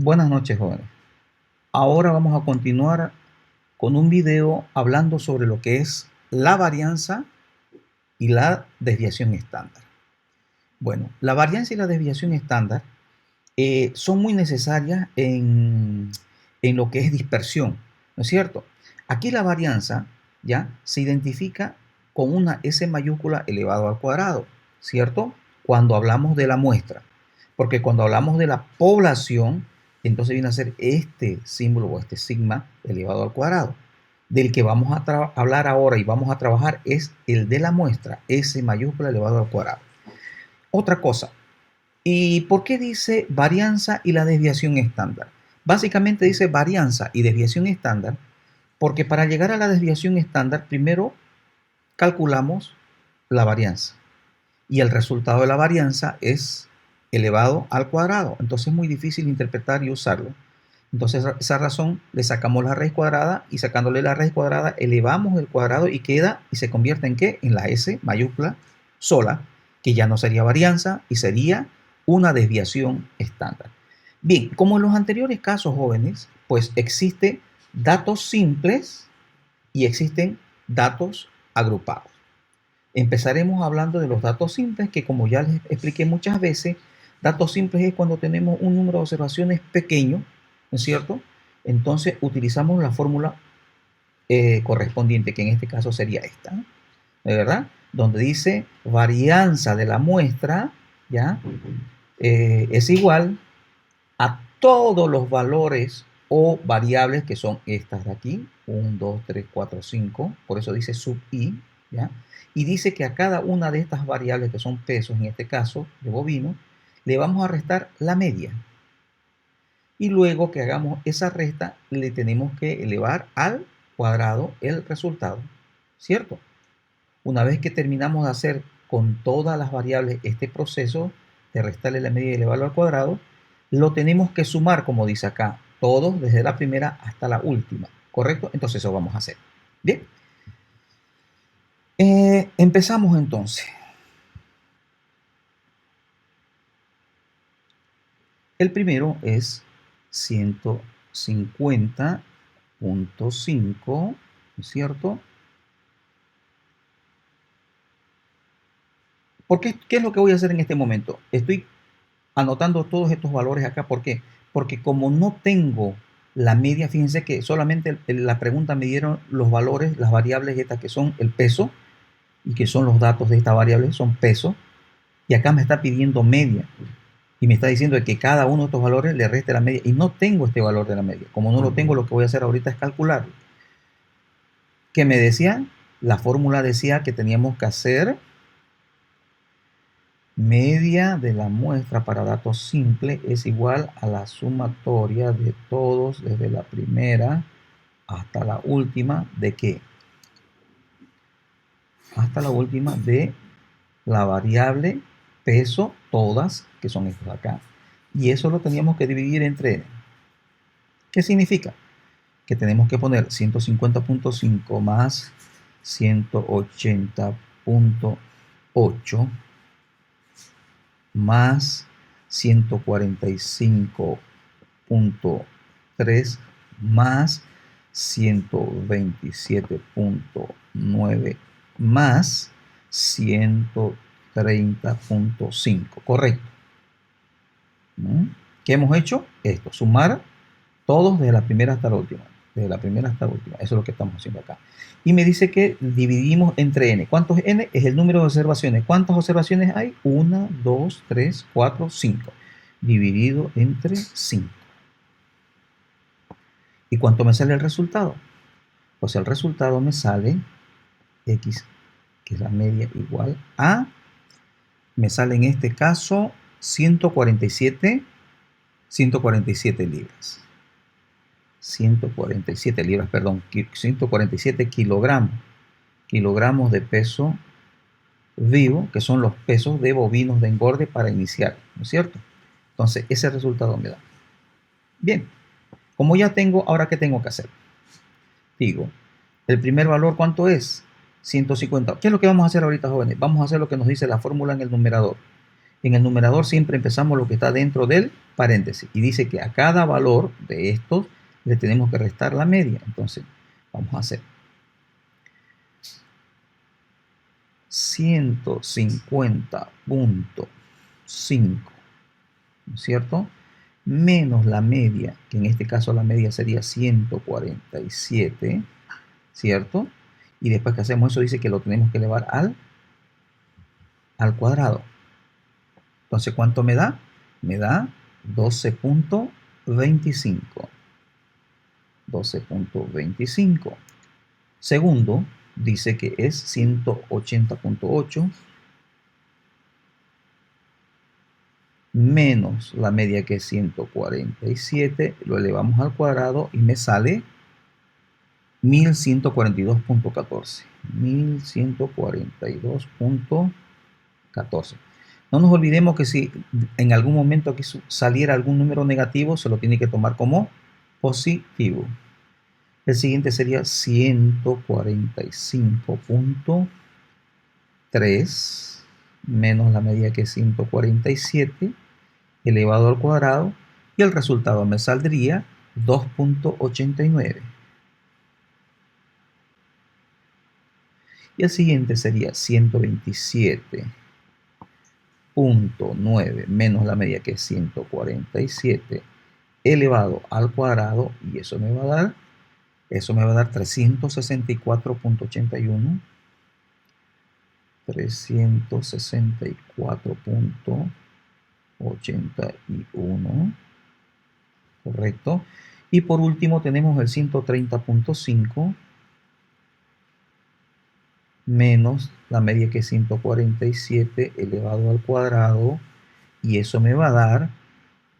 Buenas noches, jóvenes. Ahora vamos a continuar con un video hablando sobre lo que es la varianza y la desviación estándar. Bueno, la varianza y la desviación estándar son muy necesarias en lo que es dispersión, ¿no es cierto? Aquí la varianza ya se identifica con una S mayúscula elevado al cuadrado, ¿cierto? Cuando hablamos de la muestra, porque cuando hablamos de la población, entonces viene a ser este símbolo o este sigma elevado al cuadrado. Del que vamos a hablar ahora y vamos a trabajar es el de la muestra, S mayúscula elevado al cuadrado. Otra cosa, ¿y por qué dice varianza y la desviación estándar? Básicamente dice varianza y desviación estándar porque para llegar a la desviación estándar primero calculamos la varianza y el resultado de la varianza es elevado al cuadrado. Entonces es muy difícil interpretar y usarlo. Entonces esa razón le sacamos la raíz cuadrada y sacándole la raíz cuadrada elevamos el cuadrado y queda y se convierte en ¿qué? En la S mayúscula sola, que ya no sería varianza y sería una desviación estándar. Bien, como en los anteriores casos, jóvenes, pues existen datos simples y existen datos agrupados. Empezaremos hablando de los datos simples, que como ya les expliqué muchas veces, datos simples es cuando tenemos un número de observaciones pequeño, ¿no es cierto? Entonces utilizamos la fórmula correspondiente, que en este caso sería esta, ¿no? ¿De verdad? Donde dice varianza de la muestra, ¿ya? Es igual a todos los valores o variables que son estas de aquí, 1, 2, 3, 4, 5, por eso dice sub i, ¿ya? Y dice que a cada una de estas variables que son pesos, en este caso de bovino, le vamos a restar la media. Y luego que hagamos esa resta, le tenemos que elevar al cuadrado el resultado, ¿cierto? Una vez que terminamos de hacer con todas las variables este proceso de restarle la media y elevarlo al cuadrado, lo tenemos que sumar, como dice acá, todos desde la primera hasta la última, ¿correcto? Entonces eso vamos a hacer. Bien, empezamos entonces. El primero es 150.5, ¿no es cierto? ¿Qué es lo que voy a hacer en este momento? Estoy anotando todos estos valores acá. ¿Por qué? Porque como no tengo la media, fíjense que solamente la pregunta me dieron los valores, las variables estas que son el peso y que son los datos de esta variable, son peso. Y acá me está pidiendo media. Y me está diciendo que cada uno de estos valores le reste la media. Y no tengo este valor de la media. Como no lo tengo, lo que voy a hacer ahorita es calcularlo. ¿Qué me decía? La fórmula decía que teníamos que hacer media de la muestra para datos simples es igual a la sumatoria de todos desde la primera hasta la última de qué? Hasta la última de la variable peso, todas, que son estas acá. Y eso lo teníamos que dividir entre n. ¿Qué significa? Que tenemos que poner 150.5 más 180.8 más 145.3 más 127.9 más 130.5, correcto. ¿Qué hemos hecho? Esto, sumar todos desde la primera hasta la última. Desde la primera hasta la última. Eso es lo que estamos haciendo acá. Y me dice que dividimos entre n. ¿Cuántos n? Es el número de observaciones. ¿Cuántas observaciones hay? 1, 2, 3, 4, 5. Dividido entre 5. ¿Y cuánto me sale el resultado? Pues el resultado me sale x, que es la media, igual a, me sale en este caso 147 libras. 147 libras, perdón, 147 kilogramos de peso vivo, que son los pesos de bovinos de engorde para iniciar, ¿no es cierto? Entonces, ese resultado me da. Bien, como ya tengo, ahora ¿qué tengo que hacer? Digo, el primer valor, ¿cuánto es? 150. ¿Qué es lo que vamos a hacer ahorita, jóvenes? Vamos a hacer lo que nos dice la fórmula en el numerador. En el numerador siempre empezamos lo que está dentro del paréntesis y dice que a cada valor de estos le tenemos que restar la media. Entonces, vamos a hacer 150.5, ¿no es cierto? Menos la media, que en este caso la media sería 147, ¿cierto? Y después que hacemos eso dice que lo tenemos que elevar al cuadrado. Entonces, ¿cuánto me da? Me da 12.25. 12.25. Segundo, dice que es 180.8 menos la media que es 147, lo elevamos al cuadrado y me sale 1142.14. 1142.14. No nos olvidemos que si en algún momento aquí saliera algún número negativo, se lo tiene que tomar como positivo. El siguiente sería 145.3 menos la medida que es 147 elevado al cuadrado, y el resultado me saldría 2.89. Y el siguiente sería 127.9 menos la medida que es 147 elevado al cuadrado, y eso me va a dar 364.81. 364.81, correcto. Y por último tenemos el 130.5 menos la media que es 147 elevado al cuadrado, y eso me va a dar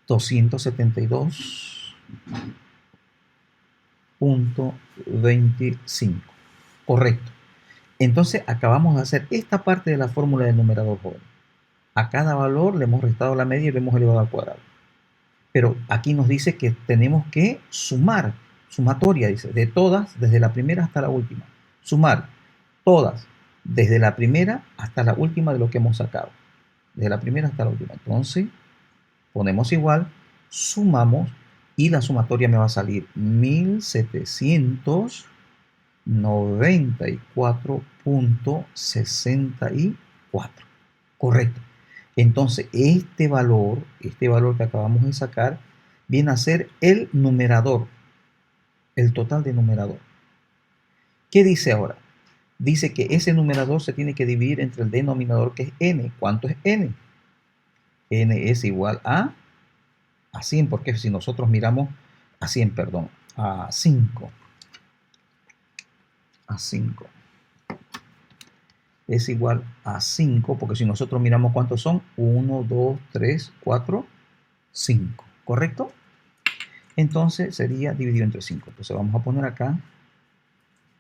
272.25, correcto. Entonces acabamos de hacer esta parte de la fórmula del numerador, joven. A cada valor le hemos restado la media y lo hemos elevado al cuadrado. Pero aquí nos dice que tenemos que sumar, sumatoria, dice, de todas, desde la primera hasta la última. Sumar todas, desde la primera hasta la última de lo que hemos sacado. Desde la primera hasta la última. Entonces, ponemos igual, sumamos, y la sumatoria me va a salir 1794.64. Correcto. Entonces, este valor que acabamos de sacar, viene a ser el numerador, el total de numerador. ¿Qué dice ahora? Dice que ese numerador se tiene que dividir entre el denominador, que es n. ¿Cuánto es n? N es igual a 100, porque si nosotros miramos a 100, perdón, a 5. A 5. Es igual a 5, porque si nosotros miramos cuántos son, 1, 2, 3, 4, 5, ¿correcto? Entonces sería dividido entre 5. Entonces vamos a poner acá,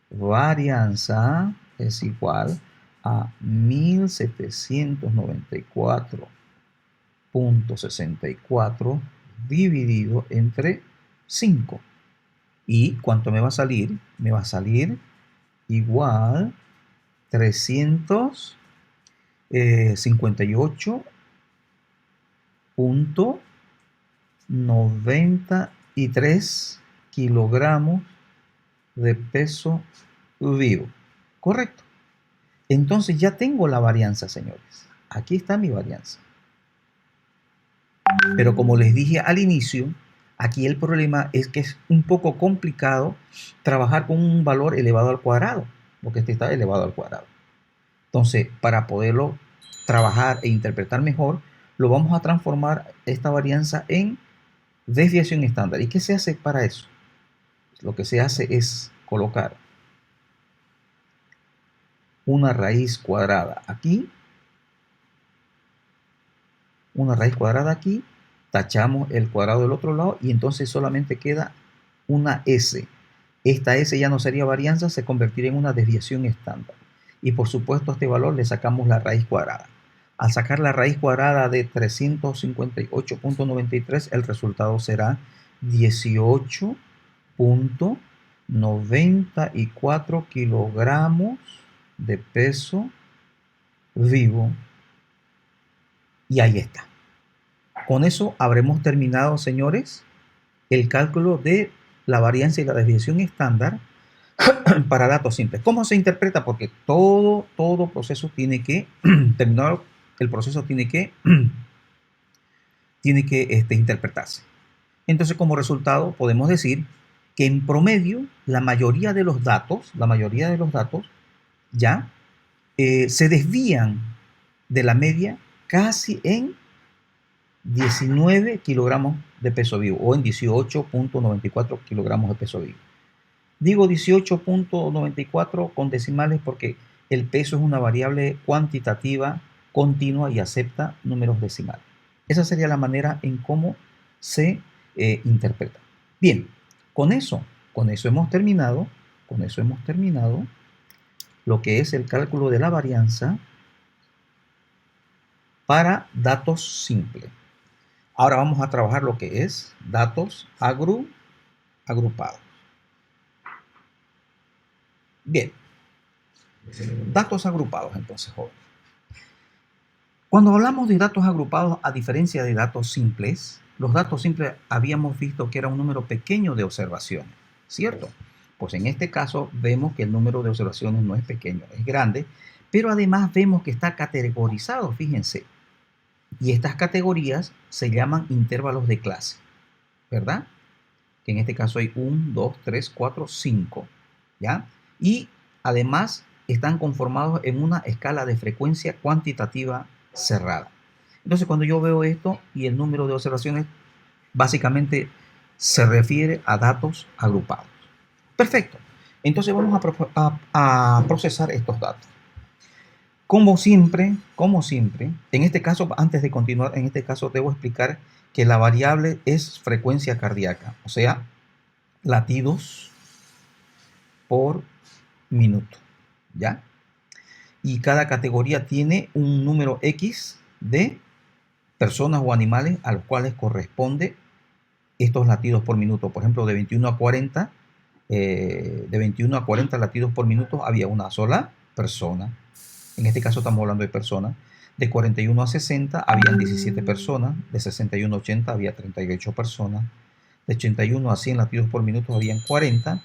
varianza es igual a 1794.64 dividido entre 5. ¿Y cuánto me va a salir? Me va a salir igual 358.93 kilogramos de peso vivo. Correcto. Entonces ya tengo la varianza, señores. Aquí está mi varianza. Pero como les dije al inicio, aquí el problema es que es un poco complicado trabajar con un valor elevado al cuadrado, porque este está elevado al cuadrado. Entonces, para poderlo trabajar e interpretar mejor, lo vamos a transformar esta varianza en desviación estándar. ¿Y qué se hace para eso? Lo que se hace es colocar una raíz cuadrada aquí, una raíz cuadrada aquí, tachamos el cuadrado del otro lado y entonces solamente queda una S. Esta S ya no sería varianza, se convertiría en una desviación estándar. Y por supuesto a este valor le sacamos la raíz cuadrada. Al sacar la raíz cuadrada de 358.93, el resultado será 18.94 kilogramos de peso vivo. Y ahí está. Con eso habremos terminado, señores, el cálculo de la varianza y la desviación estándar para datos simples. ¿Cómo se interpreta? Porque todo proceso tiene que, terminar el proceso tiene que, interpretarse. Entonces, como resultado, podemos decir que en promedio, la mayoría de los datos ya se desvían de la media casi en 19 kilogramos de peso vivo o en 18.94 kilogramos de peso vivo. Digo 18.94 con decimales porque el peso es una variable cuantitativa continua y acepta números decimales. Esa sería la manera en cómo se interpreta. Bien, con eso hemos terminado lo que es el cálculo de la varianza para datos simples. Ahora vamos a trabajar lo que es datos agrupados. Bien, datos agrupados entonces, jóvenes. Cuando hablamos de datos agrupados, a diferencia de datos simples, los datos simples habíamos visto que era un número pequeño de observaciones, ¿cierto? Pues en este caso vemos que el número de observaciones no es pequeño, es grande, pero además vemos que está categorizado, fíjense. Y estas categorías se llaman intervalos de clase, ¿verdad? Que en este caso hay 1, 2, 3, 4, 5, ¿ya? Y además están conformados en una escala de frecuencia cuantitativa cerrada. Entonces, cuando yo veo esto y el número de observaciones, básicamente se refiere a datos agrupados. Perfecto. Entonces vamos a procesar estos datos. Como siempre, en este caso, antes de continuar, en este caso debo explicar que la variable es frecuencia cardíaca, o sea, latidos por minuto, ¿ya? Y cada categoría tiene un número X de personas o animales a los cuales corresponde estos latidos por minuto. Por ejemplo, de 21 a 40, de 21 a 40 latidos por minuto había una sola persona. En este caso estamos hablando de personas. De 41 a 60 habían 17 personas. De 61 a 80 había 38 personas. De 81 a 100 latidos por minuto habían 40.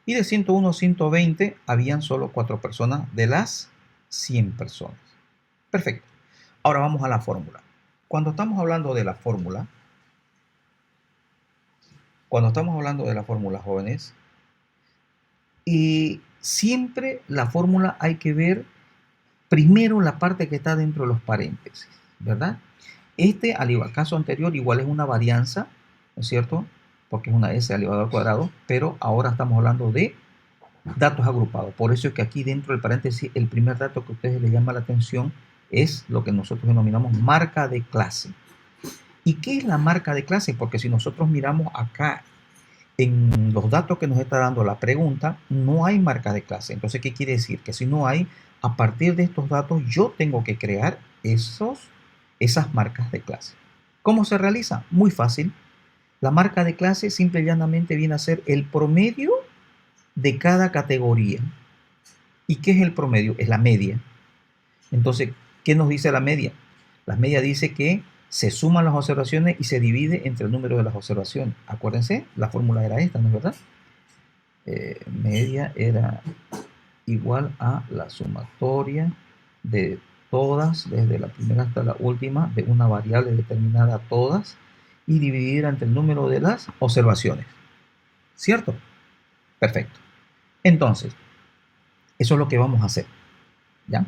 Y de 101 a 120 habían solo 4 personas de las 100 personas. Perfecto. Ahora vamos a la fórmula. Cuando estamos hablando de la fórmula, jóvenes, y siempre la fórmula hay que ver primero la parte que está dentro de los paréntesis, ¿verdad? Al igual caso anterior, igual es una varianza, ¿no es cierto? Porque es una S elevado al cuadrado, pero ahora estamos hablando de datos agrupados. Por eso es que aquí dentro del paréntesis, el primer dato que a ustedes les llama la atención es lo que nosotros denominamos marca de clase. ¿Y qué es la marca de clase? Porque si nosotros miramos acá en los datos que nos está dando la pregunta, no hay marca de clase. Entonces, ¿qué quiere decir? Que si no hay, a partir de estos datos, yo tengo que crear esas marcas de clase. ¿Cómo se realiza? Muy fácil. La marca de clase simple y llanamente viene a ser el promedio de cada categoría. ¿Y qué es el promedio? Es la media. Entonces, ¿qué nos dice la media? La media dice que se suman las observaciones y se divide entre el número de las observaciones. Acuérdense, la fórmula era esta, ¿no es verdad? Media era igual a la sumatoria de todas, desde la primera hasta la última, de una variable determinada todas, y dividida entre el número de las observaciones. ¿Cierto? Perfecto. Entonces, eso es lo que vamos a hacer. ¿Ya?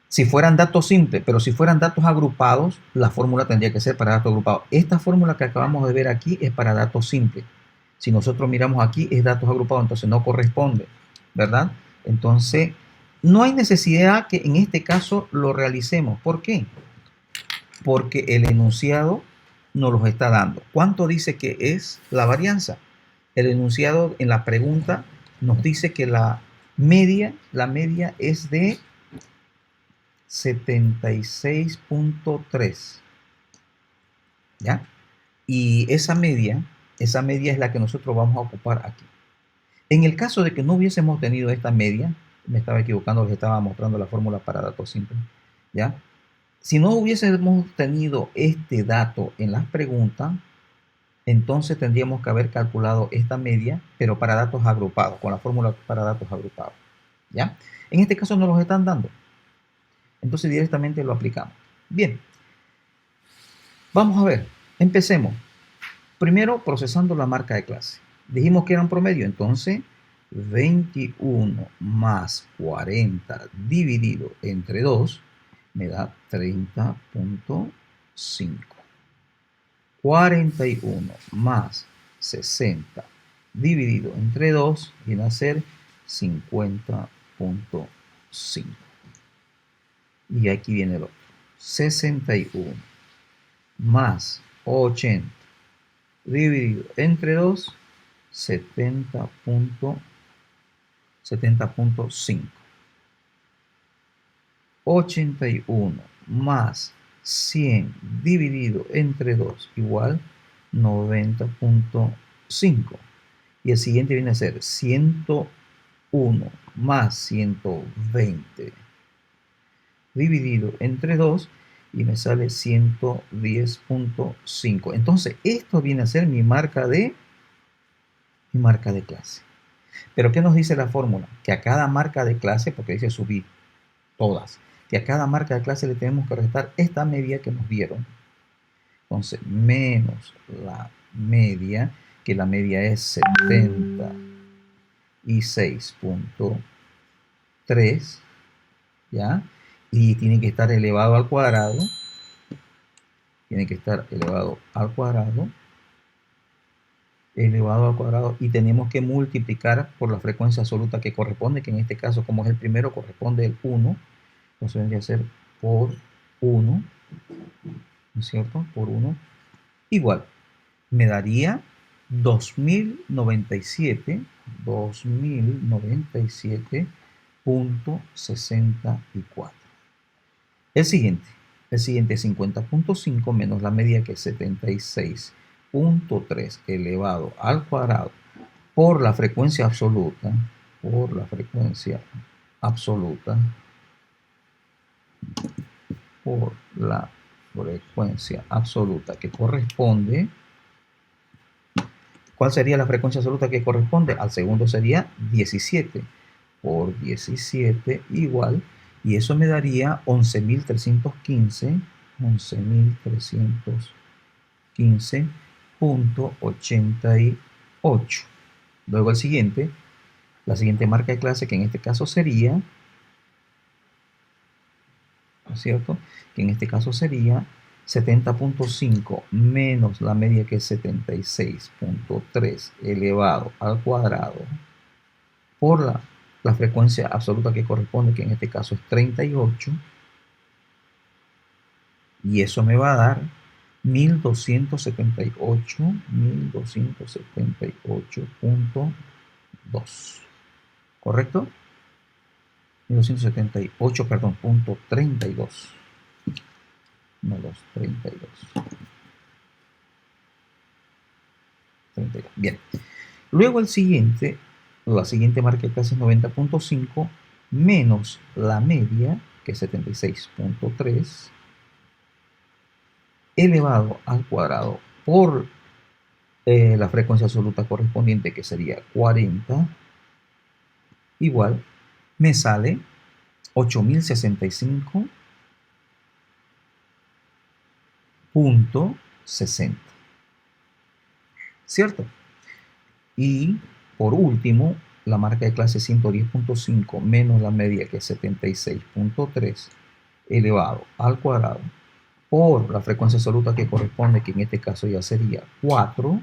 Si fueran datos simples, pero si fueran datos agrupados, la fórmula tendría que ser para datos agrupados. Esta fórmula que acabamos de ver aquí es para datos simples. Si nosotros miramos aquí, es datos agrupados, entonces no corresponde, ¿verdad? Entonces, no hay necesidad que en este caso lo realicemos. ¿Por qué? Porque el enunciado nos los está dando. ¿Cuánto dice que es la varianza? El enunciado en la pregunta nos dice que la media es de 76.3, ¿ya? Y esa media es la que nosotros vamos a ocupar aquí. En el caso de que no hubiésemos tenido esta media, me estaba equivocando, les estaba mostrando la fórmula para datos simples, ¿ya? Si no hubiésemos tenido este dato en las preguntas, entonces tendríamos que haber calculado esta media, pero para datos agrupados, con la fórmula para datos agrupados. ¿Ya? En este caso nos los están dando. Entonces directamente lo aplicamos. Bien, vamos a ver. Empecemos. Primero, procesando la marca de clase. Dijimos que era un promedio, entonces 21 más 40 dividido entre 2 me da 30.5. 41 más 60 dividido entre 2 viene a ser 50.5. Y aquí viene el otro. 61 más 80 dividido entre 2, 70.5. 81 más 100 dividido entre 2 igual 90.5. Y el siguiente viene a ser 101 más 120 dividido entre 2 y me sale 110.5. Entonces, esto viene a ser mi marca de clase. Pero ¿qué nos dice la fórmula? Que a cada marca de clase, porque dice subir todas, que a cada marca de clase le tenemos que restar esta media que nos dieron. Entonces, menos la media, que la media es 76.3, ¿ya? Y tiene que estar elevado al cuadrado. Tiene que estar elevado al cuadrado. Elevado al cuadrado. Y tenemos que multiplicar por la frecuencia absoluta que corresponde, que en este caso, como es el primero, corresponde el 1. Entonces vendría a ser por 1, ¿no es cierto? Por 1. Igual, me daría 2097.64. El siguiente es 50.5 menos la media que es 76.3 elevado al cuadrado por la frecuencia absoluta, por la frecuencia absoluta, por la frecuencia absoluta que corresponde. ¿Cuál sería la frecuencia absoluta que corresponde? Al segundo sería 17 por 17 igual, y eso me daría 11.315, 11.315.88. Luego la siguiente marca de clase, que en este caso sería, ¿no es cierto? Que en este caso sería 70.5 menos la media que es 76.3 elevado al cuadrado por la frecuencia absoluta que corresponde, que en este caso es 38, y eso me va a dar 1278.2, ¿correcto? 1278, perdón, punto 32. No, los 32. 32. Bien. Luego la siguiente marca de clase es 90.5 menos la media, que es 76.3, elevado al cuadrado por la frecuencia absoluta correspondiente, que sería 40, igual, me sale 8.065.60. ¿Cierto? Y por último, la marca de clase 110.5 menos la media, que es 76.3 elevado al cuadrado por la frecuencia absoluta que corresponde, que en este caso ya sería 4.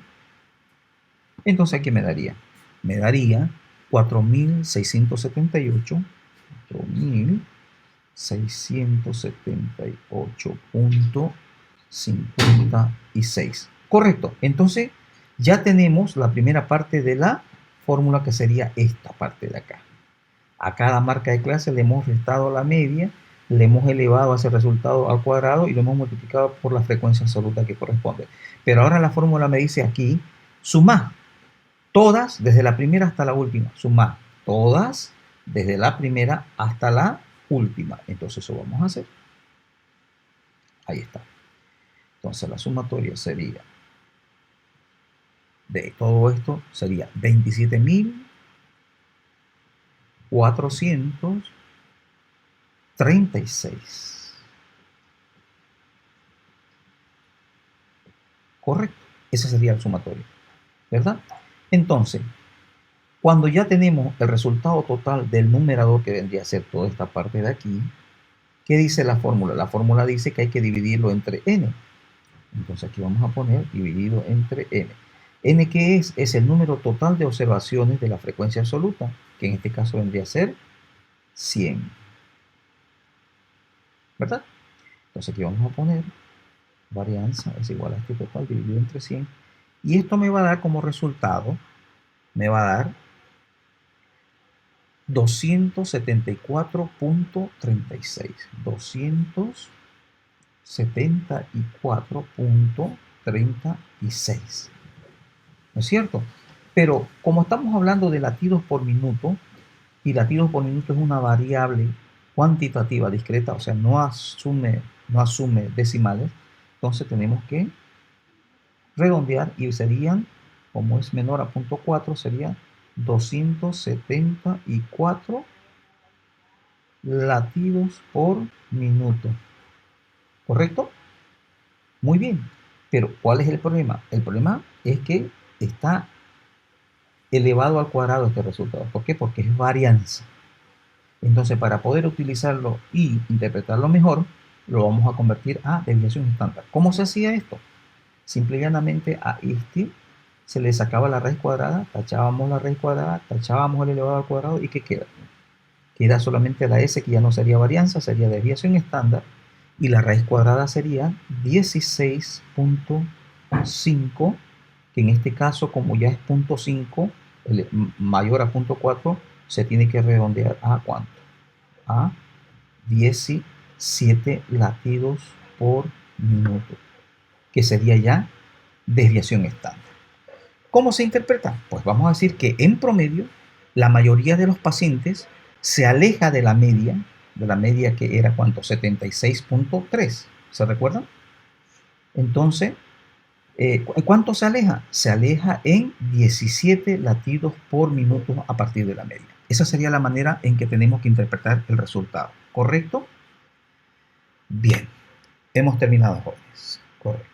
Entonces aquí me daría 4.678.56. Correcto. Entonces ya tenemos la primera parte de la fórmula, que sería esta parte de acá. A cada marca de clase le hemos restado la media, le hemos elevado ese resultado al cuadrado y lo hemos multiplicado por la frecuencia absoluta que corresponde. Pero ahora la fórmula me dice aquí, suma todas desde la primera hasta la última. Suma todas desde la primera hasta la última. Entonces eso vamos a hacer. Ahí está. Entonces la sumatoria sería de todo esto sería 27.436. Correcto. Ese sería el sumatorio, ¿verdad? Entonces, cuando ya tenemos el resultado total del numerador, que vendría a ser toda esta parte de aquí, ¿qué dice la fórmula? La fórmula dice que hay que dividirlo entre n. Entonces aquí vamos a poner dividido entre n. ¿N qué es? Es el número total de observaciones de la frecuencia absoluta, que en este caso vendría a ser 100. ¿Verdad? Entonces aquí vamos a poner varianza es igual a este total dividido entre 100. Y esto me va a dar como resultado, me va a dar 274.36. 274.36. ¿No es cierto? Pero como estamos hablando de latidos por minuto, y latidos por minuto es una variable cuantitativa discreta, o sea, no asume decimales, entonces tenemos que redondear y serían, como es menor a 0.4, sería 274 latidos por minuto. ¿Correcto? Muy bien. Pero ¿cuál es el problema? El problema es que está elevado al cuadrado este resultado. ¿Por qué? Porque es varianza. Entonces, para poder utilizarlo y interpretarlo mejor, lo vamos a convertir a desviación estándar. ¿Cómo se hacía esto? Simple y llanamente a este se le sacaba la raíz cuadrada, tachábamos la raíz cuadrada, tachábamos el elevado al cuadrado y ¿qué queda? Queda solamente la s, que ya no sería varianza, sería desviación estándar, y la raíz cuadrada sería 16.5, que en este caso, como ya es 0.5 mayor a 0.4, se tiene que redondear a ¿cuánto? A 17 latidos por minuto, que sería ya desviación estándar. ¿Cómo se interpreta? Pues vamos a decir que en promedio la mayoría de los pacientes se aleja de la media que era ¿cuánto? 76.3. ¿Se recuerdan? Entonces, ¿cuánto se aleja? Se aleja en 17 latidos por minuto a partir de la media. Esa sería la manera en que tenemos que interpretar el resultado. ¿Correcto? Bien, hemos terminado, jóvenes. Correcto.